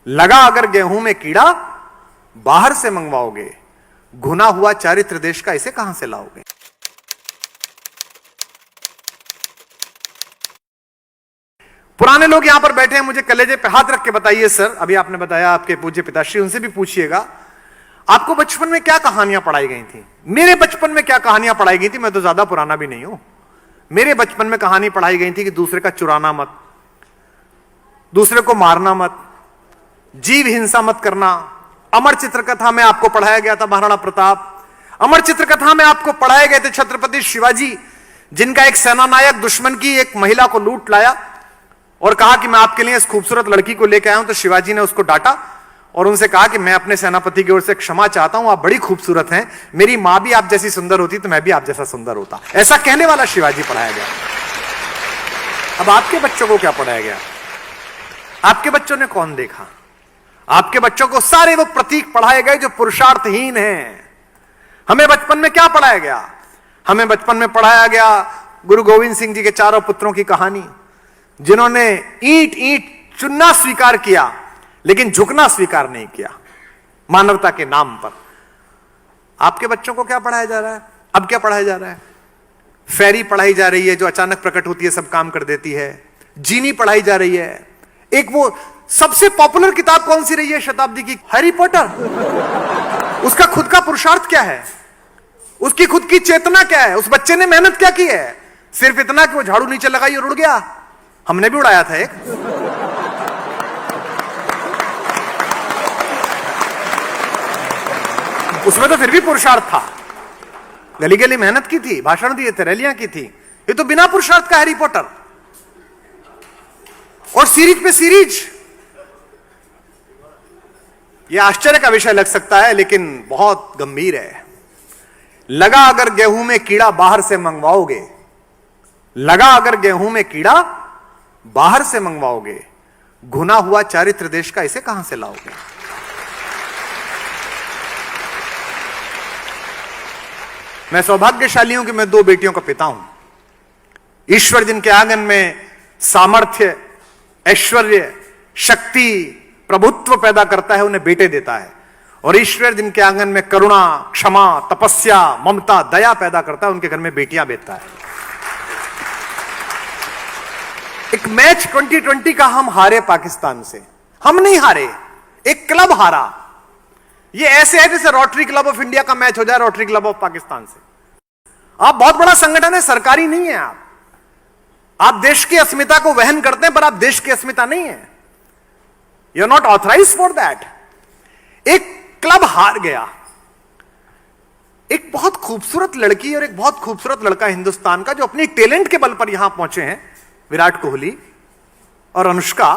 लगा अगर गेहूं में कीड़ा, बाहर से मंगवाओगे, घुना हुआ चारित्र देश का इसे कहां से लाओगे। पुराने लोग यहां पर बैठे हैं, मुझे कलेजे पे हाथ रख के बताइए सर, अभी आपने बताया आपके पूज्य पिताश्री, उनसे भी पूछिएगा आपको बचपन में क्या कहानियां पढ़ाई गई थी। मेरे बचपन में क्या कहानियां पढ़ाई गई थी, मैं तो ज्यादा पुराना भी नहीं हूं। मेरे बचपन में कहानी पढ़ाई गई थी कि दूसरे का चुराना मत, दूसरे को मारना मत, जीव हिंसा मत करना। अमर चित्रकथा में आपको पढ़ाया गया था महाराणा प्रताप। अमर चित्रकथा में आपको पढ़ाए गए थे छत्रपति शिवाजी, जिनका एक सेनानायक दुश्मन की एक महिला को लूट लाया और कहा कि मैं आपके लिए इस खूबसूरत लड़की को लेकर आया हूं। तो शिवाजी ने उसको डांटा और उनसे कहा कि मैं अपने सेनापति की ओर से क्षमा चाहता हूं, आप बड़ी खूबसूरत हैं, मेरी मां भी आप जैसी सुंदर होती तो मैं भी आप जैसा सुंदर होता। ऐसा कहने वाला शिवाजी पढ़ाया गया। अब आपके बच्चों को क्या पढ़ाया गया? आपके बच्चों ने कौन देखा? आपके बच्चों को सारे वो प्रतीक पढ़ाए गए जो पुरुषार्थहीन हैं। हमें बचपन में क्या पढ़ाया गया? हमें बचपन में पढ़ाया गया गुरु गोविंद सिंह जी के चारों पुत्रों की कहानी, जिन्होंने ईंट ईंट चुनना स्वीकार किया लेकिन झुकना स्वीकार नहीं किया मानवता के नाम पर। आपके बच्चों को क्या पढ़ाया जा रहा है? अब क्या पढ़ाया जा रहा है? फेरी पढ़ाई जा रही है जो अचानक प्रकट होती है, सब काम कर देती है। जीनी पढ़ाई जा रही है। एक वो सबसे पॉपुलर किताब कौन सी रही है शताब्दी की? Harry Potter. उसका खुद का पुरुषार्थ क्या है? उसकी खुद की चेतना क्या है? उस बच्चे ने मेहनत क्या की है? सिर्फ इतना कि वो झाड़ू नीचे लगाई और उड़ गया। हमने भी उड़ाया था एक। उसमें तो फिर भी पुरुषार्थ था, गली गली मेहनत की थी, भाषण दिए थे, रैलियां की थी। ये तो बिना पुरुषार्थ का हैरी पॉटर। और सीरीज पे सीरीज। यह आश्चर्य का विषय लग सकता है लेकिन बहुत गंभीर है। लगा अगर गेहूं में कीड़ा, बाहर से मंगवाओगे। लगा अगर गेहूं में कीड़ा, बाहर से मंगवाओगे, घुना हुआ चारित्र देश का इसे कहां से लाओगे। मैं सौभाग्यशाली हूं कि मैं 2 बेटियों का पिता हूं। ईश्वर जिनके आंगन में सामर्थ्य, ऐश्वर्य, शक्ति, प्रभुत्व पैदा करता है, उन्हें बेटे देता है। और ईश्वर जिनके आंगन में करुणा, क्षमा, तपस्या, ममता, दया पैदा करता है, उनके घर में बेटियां भेजता है। एक मैच 2020 का हम हारे पाकिस्तान से। हम नहीं हारे, एक क्लब हारा। ये ऐसे है जैसे रोटरी क्लब ऑफ इंडिया का मैच हो जाए रोटरी क्लब ऑफ पाकिस्तान से। आप बहुत बड़ा संगठन है, सरकारी नहीं है। आप देश की अस्मिता को वहन करते हैं पर आप देश की अस्मिता नहीं है। You are not authorise for that. एक क्लब हार गया। एक बहुत खूबसूरत लड़की और एक बहुत खूबसूरत लड़का हिंदुस्तान का, जो अपनी टैलेंट के बल पर यहां पहुंचे हैं, विराट कोहली और अनुष्का।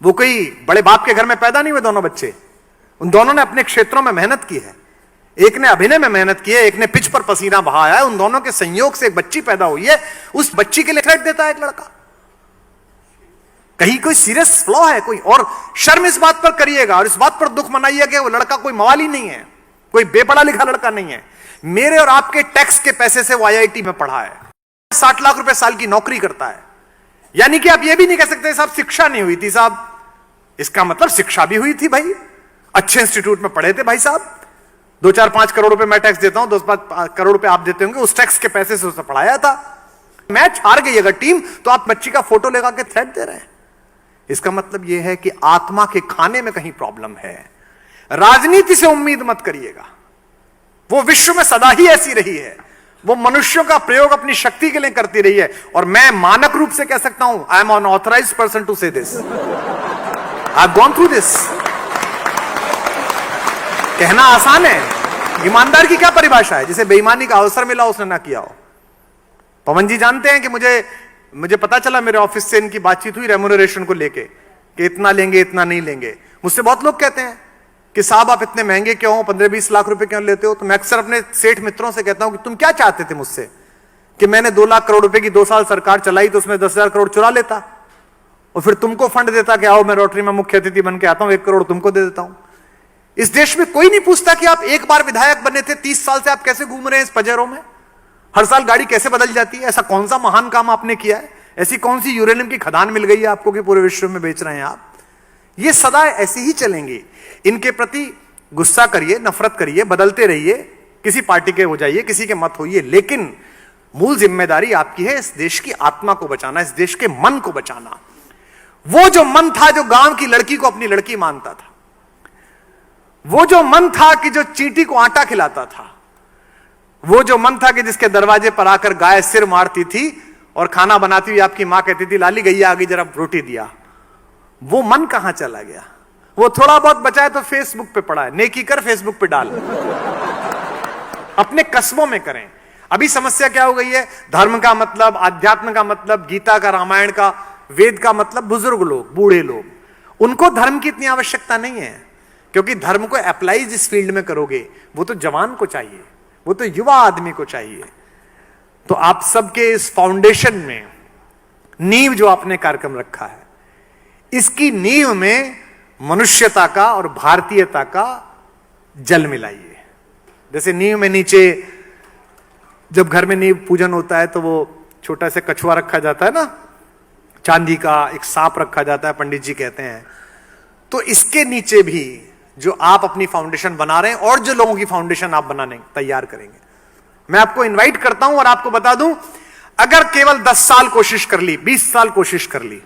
वो कोई बड़े बाप के घर में पैदा नहीं हुए दोनों बच्चे। उन दोनों ने अपने क्षेत्रों में मेहनत की है। एक ने अभिनय में मेहनत की है, एक ने पिच पर पसीना बहाया है। उन दोनों के संयोग से एक बच्ची पैदा हुई है। उस बच्ची के लिए थ्रेट देता है एक लड़का। कहीं कोई सीरियस फ्लॉ है कोई, और शर्म इस बात पर करिएगा और इस बात पर दुख मनाइएगा कि वो लड़का कोई मवाली नहीं है, कोई बेपढ़ा लिखा लड़का नहीं है। मेरे और आपके टैक्स के पैसे से वो IIT में पढ़ा है, 60 लाख रुपए साल की नौकरी करता है। यानी कि आप ये भी नहीं कह सकते साहब शिक्षा नहीं हुई थी। साहब इसका मतलब शिक्षा भी हुई थी भाई, अच्छे इंस्टीट्यूट में पढ़े थे भाई साहब। 2-4-5 करोड़ रुपए मैं टैक्स देता हूं, 2-5 करोड़ रुपए आप देते होंगे, उस टैक्स के पैसे से उसे पढ़ाया था। मैच हार गई अगर टीम, तो आप बच्ची का फोटो लगा के थ्रेट दे रहे हैं। इसका मतलब यह है कि आत्मा के खाने में कहीं प्रॉब्लम है। राजनीति से उम्मीद मत करिएगा, वो विश्व में सदा ही ऐसी रही है। वो मनुष्यों का प्रयोग अपनी शक्ति के लिए करती रही है। और मैं मानक रूप से कह सकता हूं, I am an authorised person to say this. I have gone through this. कहना आसान है, ईमानदार की क्या परिभाषा है? जिसे बेईमानी का अवसर मिला उसने ना किया हो। पवन जी जानते हैं कि मुझे पता चला, मेरे ऑफिस से इनकी बातचीत हुई रेम्यूनरेशन को लेके कि इतना लेंगे इतना नहीं लेंगे। मुझसे बहुत लोग कहते हैं कि साहब आप इतने महंगे क्यों हो, 15-20 लाख रुपए क्यों लेते हो? तो मैं अक्सर अपने सेठ मित्रों से कहता हूं कि तुम क्या चाहते थे मुझसे कि मैंने 2 लाख करोड़ रुपए की 2 साल सरकार चलाई तो उसमें 10,000 करोड़ चुरा लेता और फिर तुमको फंड देता कि आओ मैं रोटरी में मुख्य अतिथि बन के आता हूं, 1 करोड़ तुमको दे देता हूं। इस देश में कोई नहीं पूछता कि आप एक बार विधायक बने थे, 30 साल से आप कैसे घूम रहे हैं इस पजेरों में, हर साल गाड़ी कैसे बदल जाती है। ऐसा कौन सा महान काम आपने किया है? ऐसी कौन सी यूरेनियम की खदान मिल गई है आपको कि पूरे विश्व में बेच रहे हैं आप? ये सदा ऐसे ही चलेंगे। इनके प्रति गुस्सा करिए, नफरत करिए, बदलते रहिए, किसी पार्टी के हो जाइए, किसी के मत होइए, लेकिन मूल जिम्मेदारी आपकी है इस देश की आत्मा को बचाना, इस देश के मन को बचाना। वो जो मन था जो गांव की लड़की को अपनी लड़की मानता था, वो जो मन था कि जो चींटी को आटा खिलाता था, वो जो मन था कि जिसके दरवाजे पर आकर गाय सिर मारती थी और खाना बनाती हुई आपकी मां कहती थी लाली गैया आ गई जरा रोटी दिया, वो मन कहां चला गया? वो थोड़ा बहुत बचा है तो फेसबुक पे पड़ा है, नेकी कर फेसबुक पे डाल, अपने कस्बों में करें। अभी समस्या क्या हो गई है? धर्म का मतलब, आध्यात्म का मतलब, गीता का, रामायण का, वेद का मतलब बुजुर्ग लोग, बूढ़े लोग, उनको धर्म की इतनी आवश्यकता नहीं है, क्योंकि धर्म को अप्लाई जिस फील्ड में करोगे वो तो जवान को चाहिए, वो तो युवा आदमी को चाहिए। तो आप सबके इस फाउंडेशन में नींव जो आपने कार्यक्रम रखा है, इसकी नींव में मनुष्यता का और भारतीयता का जल मिलाइए। जैसे नींव में नीचे जब घर में नींव पूजन होता है तो वो छोटा सा कछुआ रखा जाता है ना, चांदी का, एक सांप रखा जाता है, पंडित जी कहते हैं। तो इसके नीचे भी जो आप अपनी फाउंडेशन बना रहे हैं और जो लोगों की फाउंडेशन आप बनाने तैयार करेंगे, मैं आपको इनवाइट करता हूं और आपको बता दूं, अगर केवल 10 साल कोशिश कर ली, 20 साल कोशिश कर ली,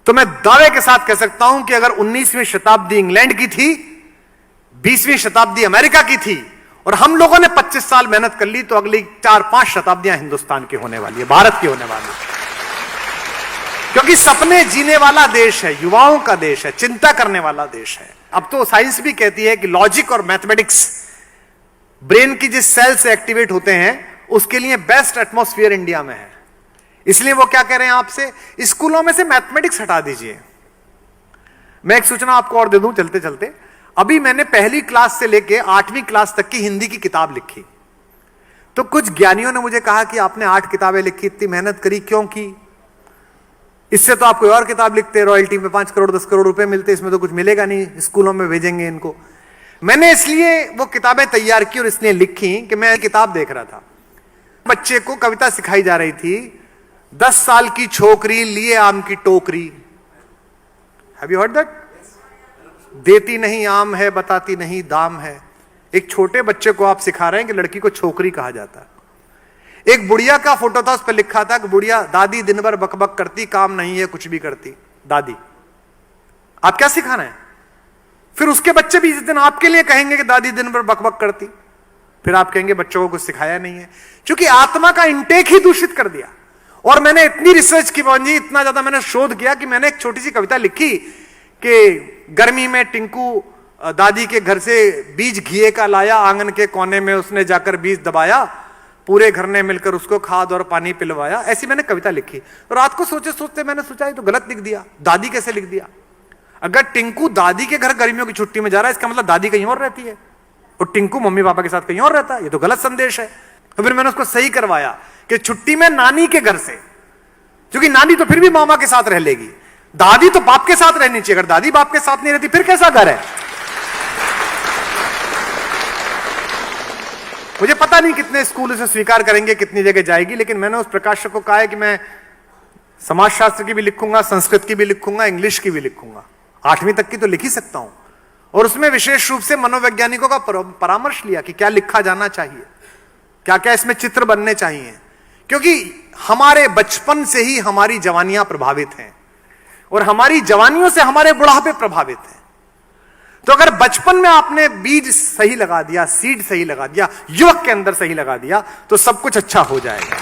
तो मैं दावे के साथ कह सकता हूं कि अगर 19वीं शताब्दी इंग्लैंड की थी, 20वीं शताब्दी अमेरिका की थी, और हम लोगों ने 25 साल मेहनत कर ली, तो अगली 4-5 शताब्दियां हिंदुस्तान की होने वाली है, भारत की होने वाली है। क्योंकि सपने जीने वाला देश है, युवाओं का देश है, चिंता करने वाला देश है। अब तो साइंस भी कहती है कि लॉजिक और मैथमेटिक्स ब्रेन की जिस सेल से एक्टिवेट होते हैं उसके लिए बेस्ट एटमॉस्फेयर इंडिया में है। इसलिए वो क्या कह रहे हैं आपसे, स्कूलों में से मैथमेटिक्स हटा दीजिए। मैं एक सूचना आपको और दे दूं चलते चलते, अभी मैंने पहली क्लास से लेके 8वीं क्लास तक की हिंदी की किताब लिखी, तो कुछ ज्ञानियों ने मुझे कहा कि आपने 8 किताबें लिखी, इतनी मेहनत करी क्यों की? इससे तो आप कोई और किताब लिखते, रॉयल्टी में 5 करोड़ 10 करोड़ रुपए मिलते, इसमें तो कुछ मिलेगा नहीं, स्कूलों में भेजेंगे इनको। मैंने इसलिए वो किताबें तैयार की और इसलिए लिखी कि मैं किताब देख रहा था, बच्चे को कविता सिखाई जा रही थी, 10 साल की छोकरी लिए आम की टोकरी। Have you heard that? देती नहीं आम है, बताती नहीं दाम है। एक छोटे बच्चे को आप सिखा रहे हैं कि लड़की को छोकरी कहा जाता है। एक बुढ़िया का फोटो था, उस पर लिखा था कि बुढ़िया दादी दिन भर बकबक करती, काम नहीं है कुछ भी करती दादी। आप क्या सिखा रहे हैं? फिर उसके बच्चे भी इस दिन आपके लिए कहेंगे कि दादी दिन भर बकबक करती, फिर आप कहेंगे बच्चों को कुछ सिखाया नहीं है, क्योंकि आत्मा का इंटेक ही दूषित कर दिया। और मैंने इतनी रिसर्च की जी, इतना ज्यादा मैंने शोध किया कि मैंने एक छोटी सी कविता लिखी कि गर्मी में टिंकू दादी के घर से बीज घिए का लाया, आंगन के कोने में उसने जाकर बीज दबाया, पूरे घर ने मिलकर उसको खाद और पानी पिलवाया। ऐसी मैंने कविता लिखी। और रात को सोचते सोचते मैंने सोचा ये तो गलत लिख दिया, दादी कैसे लिख दिया? अगर टिंकू दादी के घर गर्मियों की छुट्टी में जा रहा है, इसका मतलब दादी कहीं और रहती है और टिंकू मम्मी पापा के साथ कहीं और रहता है, ये तो गलत संदेश है। तो फिर मैंने उसको सही करवाया कि छुट्टी में नानी के घर से, क्योंकि नानी तो फिर भी मामा के साथ रह लेगी, दादी तो बाप के साथ रहनी चाहिए। अगर दादी बाप के साथ नहीं रहती फिर कैसा घर है? मुझे पता नहीं कितने स्कूल इसे स्वीकार करेंगे, कितनी जगह जाएगी, लेकिन मैंने उस प्रकाशक को कहा है कि मैं समाजशास्त्र की भी लिखूंगा, संस्कृत की भी लिखूंगा, इंग्लिश की भी लिखूंगा, 8वीं तक की तो लिख ही सकता हूं। और उसमें विशेष रूप से मनोवैज्ञानिकों का परामर्श लिया कि क्या लिखा जाना चाहिए, क्या क्या इसमें चित्र बनने चाहिए, क्योंकि हमारे बचपन से ही हमारी जवानियां प्रभावित हैं और हमारी जवानियों से हमारे बुढ़ापे प्रभावित हैं। तो अगर बचपन में आपने बीज सही लगा दिया, सीड सही लगा दिया, युवक के अंदर सही लगा दिया, तो सब कुछ अच्छा हो जाएगा।